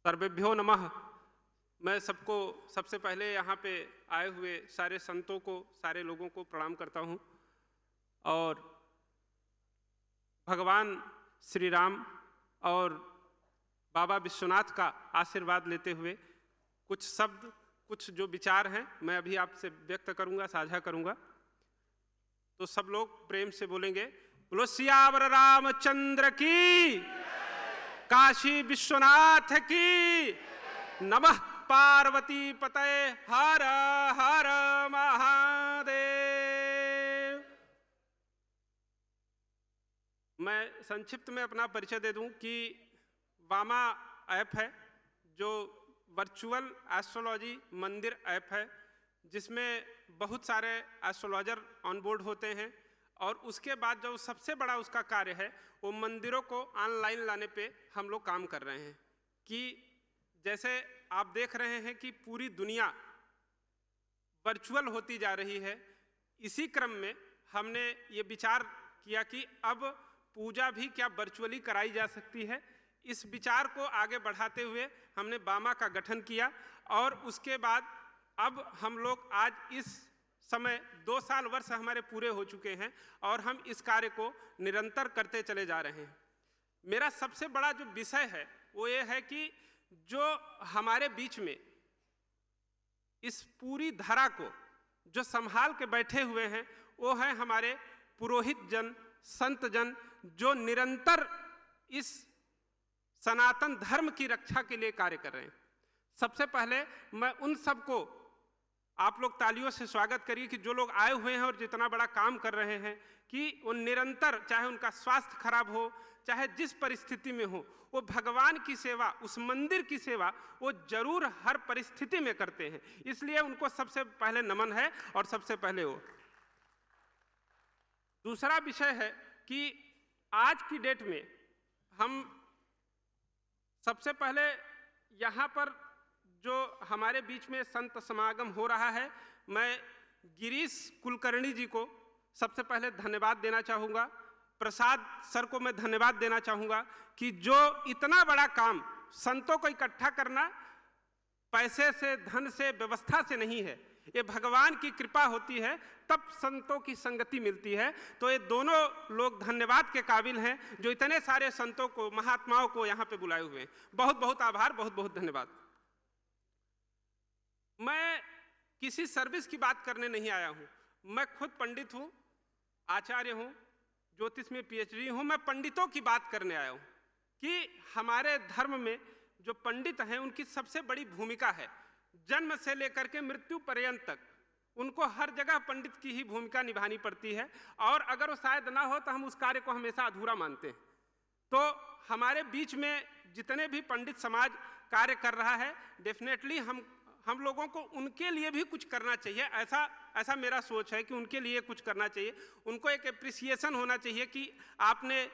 सर्वेभ्यो नमः। मैं सबको सबसे पहले यहाँ पे आए हुए सारे संतों को, सारे लोगों को प्रणाम करता हूँ और भगवान श्री राम और बाबा विश्वनाथ का आशीर्वाद लेते हुए कुछ शब्द, कुछ जो विचार हैं मैं अभी आपसे व्यक्त करूँगा, साझा करूँगा। तो सब लोग प्रेम से बोलेंगे, बोलो सियावर रामचंद्र की, काशी विश्वनाथ की, नमः पार्वती पतये हर हर महादेव। मैं संक्षिप्त में अपना परिचय दे दूं कि वामा ऐप है जो वर्चुअल एस्ट्रोलॉजी मंदिर ऐप है, जिसमें बहुत सारे एस्ट्रोलॉजर ऑनबोर्ड होते हैं और उसके बाद जो सबसे बड़ा उसका कार्य है वो मंदिरों को ऑनलाइन लाने पे हम लोग काम कर रहे हैं। कि जैसे आप देख रहे हैं कि पूरी दुनिया वर्चुअल होती जा रही है, इसी क्रम में हमने ये विचार किया कि अब पूजा भी क्या वर्चुअली कराई जा सकती है। इस विचार को आगे बढ़ाते हुए हमने वामा का गठन किया और उसके बाद अब हम लोग आज इस समय 2 साल वर्ष हमारे पूरे हो चुके हैं और हम इस कार्य को निरंतर करते चले जा रहे हैं। मेरा सबसे बड़ा जो विषय है वो ये है कि जो हमारे बीच में इस पूरी धरा को जो संभाल के बैठे हुए हैं वो है हमारे पुरोहित जन, संत जन, जो निरंतर इस सनातन धर्म की रक्षा के लिए कार्य कर रहे हैं। सबसे पहले मैं उन सबको, आप लोग तालियों से स्वागत करिए कि जो लोग आए हुए हैं और जितना बड़ा काम कर रहे हैं कि वो निरंतर, चाहे उनका स्वास्थ्य खराब हो, चाहे जिस परिस्थिति में हो, वो भगवान की सेवा, उस मंदिर की सेवा वो जरूर हर परिस्थिति में करते हैं। इसलिए उनको सबसे पहले नमन है और सबसे पहले वो। दूसरा विषय है कि आज की डेट में हम सबसे पहले यहाँ पर जो हमारे बीच में संत समागम हो रहा है, मैं गिरीश कुलकर्णी जी को सबसे पहले धन्यवाद देना चाहूँगा। प्रसाद सर को मैं धन्यवाद देना चाहूँगा कि जो इतना बड़ा काम संतों को इकट्ठा करना पैसे से, धन से, व्यवस्था से नहीं है, ये भगवान की कृपा होती है, तब संतों की संगति मिलती है। तो ये दोनों लोग धन्यवाद के काबिल हैं जो इतने सारे संतों को, महात्माओं को यहाँ पे बुलाए हुए हैं। बहुत बहुत आभार, बहुत बहुत धन्यवाद। मैं किसी सर्विस की बात करने नहीं आया हूँ। मैं खुद पंडित हूँ, आचार्य हूँ, ज्योतिष में PhD हूँ। मैं पंडितों की बात करने आया हूँ कि हमारे धर्म में जो पंडित हैं उनकी सबसे बड़ी भूमिका है। जन्म से लेकर के मृत्यु पर्यंत तक उनको हर जगह पंडित की ही भूमिका निभानी पड़ती है और अगर वो शायद ना हो तो हम उस कार्य को हमेशा अधूरा मानते हैं। तो हमारे बीच में जितने भी पंडित समाज कार्य कर रहा है, डेफिनेटली हम लोगों को उनके लिए भी कुछ करना चाहिए। ऐसा मेरा सोच है कि उनके लिए कुछ करना चाहिए। उनको एक एप्रिसिएशन होना चाहिए कि आपने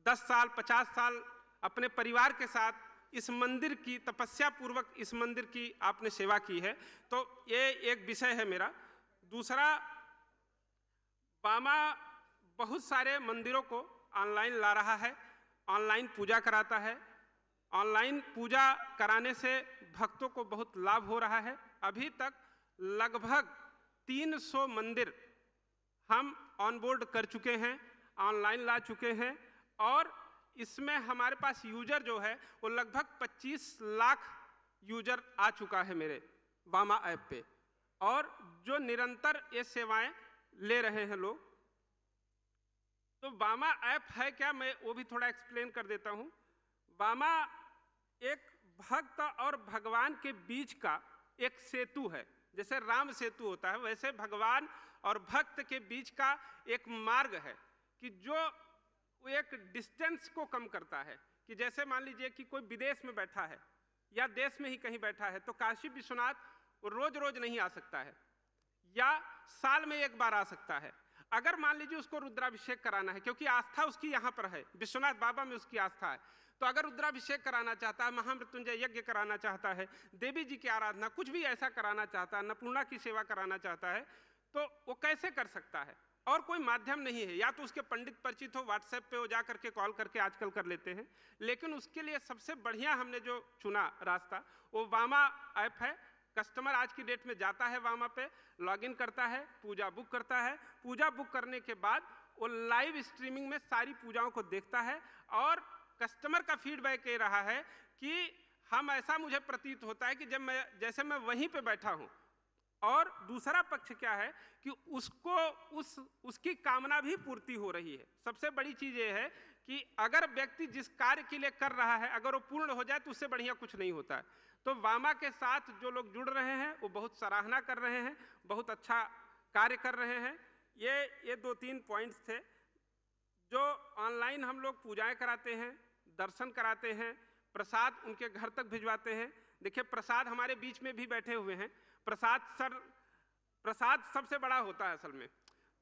10 साल 50 साल अपने परिवार के साथ इस मंदिर की तपस्या पूर्वक इस मंदिर की आपने सेवा की है। तो ये एक विषय है मेरा। दूसरा, वामा बहुत सारे मंदिरों को ऑनलाइन ला रहा है, ऑनलाइन पूजा कराता है। ऑनलाइन पूजा कराने से भक्तों को बहुत लाभ हो रहा है। अभी तक लगभग 300 मंदिर हम ऑनबोर्ड कर चुके हैं, ऑनलाइन ला चुके हैं और इसमें हमारे पास यूजर जो है वो लगभग 25 लाख यूजर आ चुका है मेरे वामा ऐप पे और जो निरंतर ये सेवाएं ले रहे हैं लोग। तो वामा ऐप है क्या, मैं वो भी थोड़ा एक्सप्लेन कर देता हूँ। वामा एक भक्त और भगवान के बीच का एक सेतु है। जैसे राम सेतु होता है, वैसे भगवान और भक्त के बीच का एक मार्ग है कि जो एक डिस्टेंस को कम करता है। कि जैसे मान लीजिए कि कोई विदेश में बैठा है या देश में ही कहीं बैठा है तो काशी विश्वनाथ रोज रोज नहीं आ सकता है या साल में एक बार आ सकता है। अगर मान लीजिए उसको रुद्राभिषेक कराना है, क्योंकि आस्था उसकी यहाँ पर है, विश्वनाथ बाबा में उसकी आस्था है, तो अगर रुद्राभिषेक कराना चाहता है, महामृत्युंजय यज्ञ कराना चाहता है, देवी जी की आराधना, कुछ भी ऐसा कराना चाहता है, अन्नपूर्णा की सेवा कराना चाहता है, तो वो कैसे कर सकता है? और कोई माध्यम नहीं है। या तो उसके पंडित परिचित हो, व्हाट्सएप पे हो, जा करके कॉल करके आजकल कर लेते हैं, लेकिन उसके लिए सबसे बढ़िया हमने जो चुना रास्ता वो वामा ऐप है। कस्टमर आज की डेट में जाता है वामा पे, लॉगिन करता है, पूजा बुक करता है। पूजा बुक करने के बाद वो लाइव स्ट्रीमिंग में सारी पूजाओं को देखता है और कस्टमर का फीडबैक ये रहा है कि हम ऐसा मुझे प्रतीत होता है कि जैसे मैं वहीं पे बैठा हूँ। और दूसरा पक्ष क्या है कि उसको उसकी कामना भी पूर्ति हो रही है। सबसे बड़ी चीज़ ये है कि अगर व्यक्ति जिस कार्य के लिए कर रहा है अगर वो पूर्ण हो जाए तो उससे बढ़िया कुछ नहीं होता है। तो वामा के साथ जो लोग जुड़ रहे हैं वो बहुत सराहना कर रहे हैं, बहुत अच्छा कार्य कर रहे हैं। ये 2-3 पॉइंट्स थे। जो ऑनलाइन हम लोग पूजाएं कराते हैं, दर्शन कराते हैं, प्रसाद उनके घर तक भिजवाते हैं। देखिए प्रसाद हमारे बीच में भी बैठे हुए हैं। प्रसाद सबसे बड़ा होता है असल में।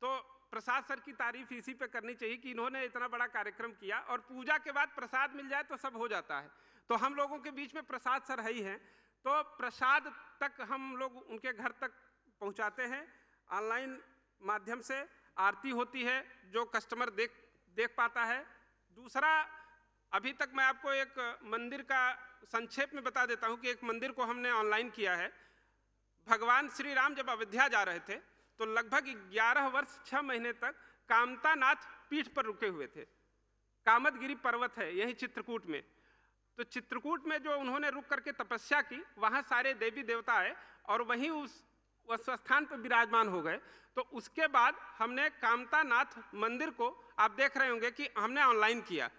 तो प्रसाद सर की तारीफ इसी पे करनी चाहिए कि इन्होंने इतना बड़ा कार्यक्रम किया और पूजा के बाद प्रसाद मिल जाए तो सब हो जाता है। तो हम लोगों के बीच में प्रसाद सर है ही हैं, तो प्रसाद तक हम लोग उनके घर तक पहुंचाते हैं। ऑनलाइन माध्यम से आरती होती है जो कस्टमर देख पाता है। दूसरा, अभी तक मैं आपको एक मंदिर का संक्षेप में बता देता हूं कि एक मंदिर को हमने ऑनलाइन किया है। भगवान श्री राम जब अयोध्या जा रहे थे तो लगभग 11 वर्ष 6 महीने तक कामतानाथ पीठ पर रुके हुए थे। कामदगिरी पर्वत है यही चित्रकूट में। तो चित्रकूट में जो उन्होंने रुक करके तपस्या की, वहाँ सारे देवी देवता आए और वहीं उस स्थान पर विराजमान हो गए। तो उसके बाद हमने कामतानाथ मंदिर को, आप देख रहे होंगे कि हमने ऑनलाइन किया।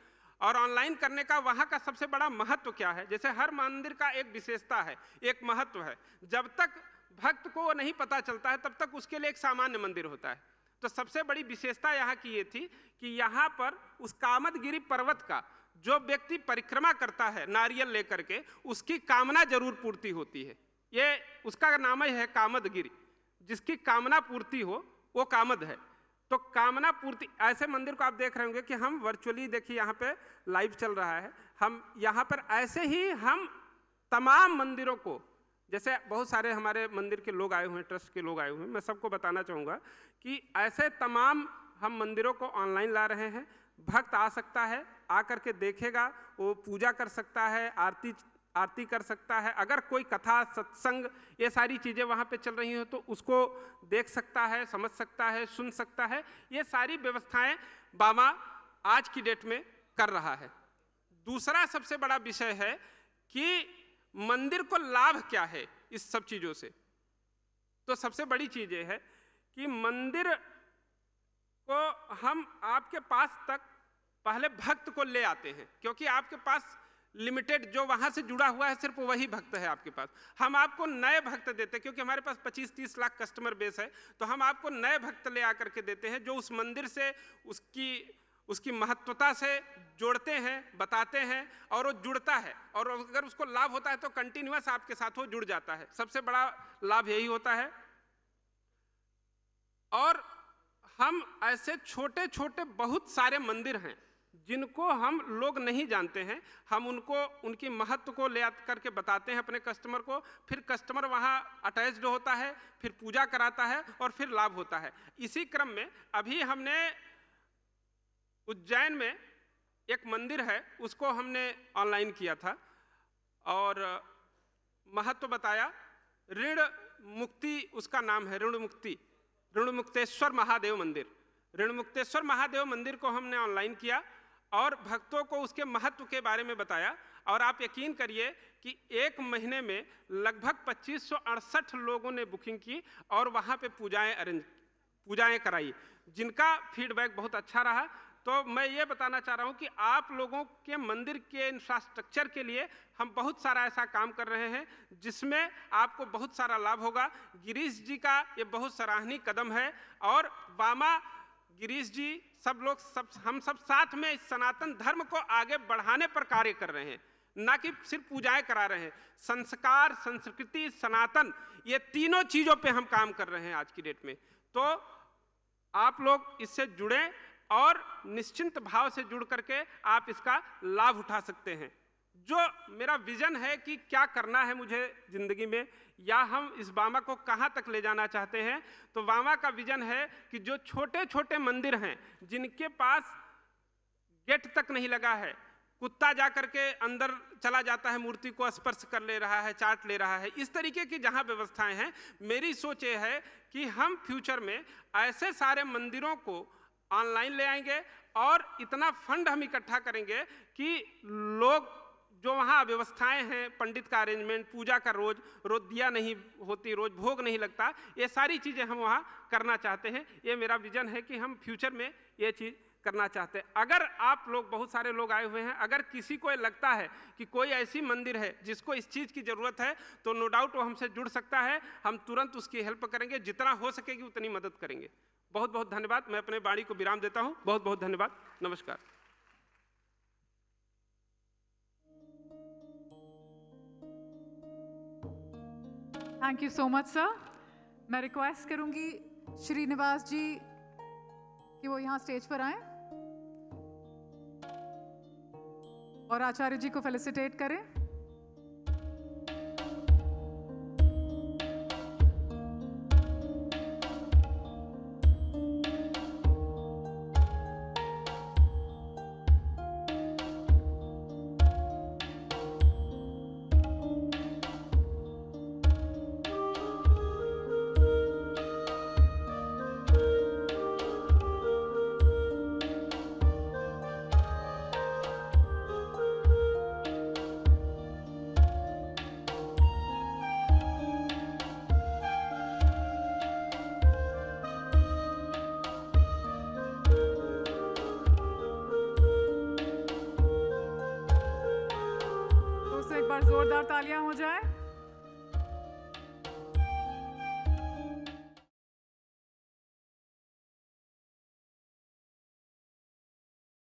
और ऑनलाइन करने का वहाँ का सबसे बड़ा महत्व क्या है, जैसे हर मंदिर का एक विशेषता है, एक महत्व है। जब तक भक्त को नहीं पता चलता है तब तक उसके लिए एक सामान्य मंदिर होता है। तो सबसे बड़ी विशेषता यहाँ की ये थी कि यहाँ पर उस कामदगिरी पर्वत का जो व्यक्ति परिक्रमा करता है नारियल लेकर के, उसकी कामना जरूर पूर्ति होती है। ये उसका नाम ही है कामदगिरी। जिसकी कामना पूर्ति हो वो कामद है। तो कामना पूर्ति, ऐसे मंदिर को आप देख रहे होंगे कि हम वर्चुअली, देखिए यहाँ पे लाइव चल रहा है, हम यहाँ पर ऐसे ही हम तमाम मंदिरों को, जैसे बहुत सारे हमारे मंदिर के लोग आए हुए हैं, ट्रस्ट के लोग आए हुए हैं, मैं सबको बताना चाहूँगा कि ऐसे तमाम हम मंदिरों को ऑनलाइन ला रहे हैं। भक्त आ सकता है, आ करके देखेगा, वो पूजा कर सकता है, आरती कर सकता है। अगर कोई कथा, सत्संग, ये सारी चीज़ें वहाँ पे चल रही हैं तो उसको देख सकता है, समझ सकता है, सुन सकता है। ये सारी व्यवस्थाएं वामा आज की डेट में कर रहा है। दूसरा सबसे बड़ा विषय है कि मंदिर को लाभ क्या है इस सब चीज़ों से। तो सबसे बड़ी चीज़ ये है कि मंदिर को हम आपके पास तक पहले भक्त को ले आते हैं, क्योंकि आपके पास लिमिटेड जो वहाँ से जुड़ा हुआ है सिर्फ वही भक्त है आपके पास। हम आपको नए भक्त देते हैं, क्योंकि हमारे पास 25-30 लाख कस्टमर बेस है, तो हम आपको नए भक्त ले आकर के देते हैं जो उस मंदिर से उसकी महत्वता से जोड़ते हैं, बताते हैं और वो जुड़ता है। और अगर उसको लाभ होता है तो कंटिन्यूअस आपके साथ वो जुड़ जाता है। सबसे बड़ा लाभ यही होता है। और हम ऐसे छोटे छोटे बहुत सारे मंदिर हैं जिनको हम लोग नहीं जानते हैं, हम उनकी महत्व को ले करके बताते हैं अपने कस्टमर को। फिर कस्टमर वहाँ अटैच्ड होता है, फिर पूजा कराता है और फिर लाभ होता है। इसी क्रम में अभी हमने उज्जैन में एक मंदिर है, उसको हमने ऑनलाइन किया था और महत्व बताया। ऋण मुक्ति उसका नाम है, ऋणमुक्तेश्वर महादेव मंदिर। ऋणमुक्तेश्वर महादेव मंदिर को हमने ऑनलाइन किया और भक्तों को उसके महत्व के बारे में बताया। और आप यकीन करिए कि 1 महीने में लगभग 2568 लोगों ने बुकिंग की और वहाँ पे पूजाएं कराई, जिनका फीडबैक बहुत अच्छा रहा। तो मैं ये बताना चाह रहा हूँ कि आप लोगों के मंदिर के इंफ्रास्ट्रक्चर के लिए हम बहुत सारा ऐसा काम कर रहे हैं जिसमें आपको बहुत सारा लाभ होगा। गिरीश जी का ये बहुत सराहनीय कदम है और वामा, गिरीश जी, हम सब साथ में इस सनातन धर्म को आगे बढ़ाने पर कार्य कर रहे हैं, ना कि सिर्फ पूजाएं करा रहे हैं। संस्कार, संस्कृति, सनातन, ये तीनों चीज़ों पे हम काम कर रहे हैं आज की डेट में। तो आप लोग इससे जुड़ें और निश्चिंत भाव से जुड़ करके आप इसका लाभ उठा सकते हैं। जो मेरा विजन है कि क्या करना है मुझे ज़िंदगी में, या हम इस वामा को कहाँ तक ले जाना चाहते हैं, तो वामा का विजन है कि जो छोटे छोटे मंदिर हैं जिनके पास गेट तक नहीं लगा है, कुत्ता जा कर के अंदर चला जाता है, मूर्ति को स्पर्श कर ले रहा है, चाट ले रहा है, इस तरीके की जहाँ व्यवस्थाएं हैं, मेरी सोच ये है कि हम फ्यूचर में ऐसे सारे मंदिरों को ऑनलाइन ले आएंगे और इतना फंड हम इकट्ठा करेंगे कि लोग जो वहाँ व्यवस्थाएं हैं, पंडित का अरेंजमेंट, पूजा का रोज दिया नहीं होती, रोज भोग नहीं लगता, ये सारी चीज़ें हम वहाँ करना चाहते हैं। ये मेरा विजन है कि हम फ्यूचर में ये चीज़ करना चाहते हैं। अगर आप लोग, बहुत सारे लोग आए हुए हैं, अगर किसी को लगता है कि कोई ऐसी मंदिर है जिसको इस चीज़ की ज़रूरत है, तो नो डाउट वो हमसे जुड़ सकता है, हम तुरंत उसकी हेल्प करेंगे, जितना हो सकेगी उतनी मदद करेंगे। बहुत बहुत धन्यवाद। मैं अपने वाणी को विराम देता हूँ। बहुत बहुत धन्यवाद। नमस्कार। Thank you so much sir. मैं रिक्वेस्ट करूंगी श्रीनिवास जी कि वो यहाँ स्टेज पर आएं और आचार्य जी को फेलिसिटेट करें। जोरदार तालियां हो जाए।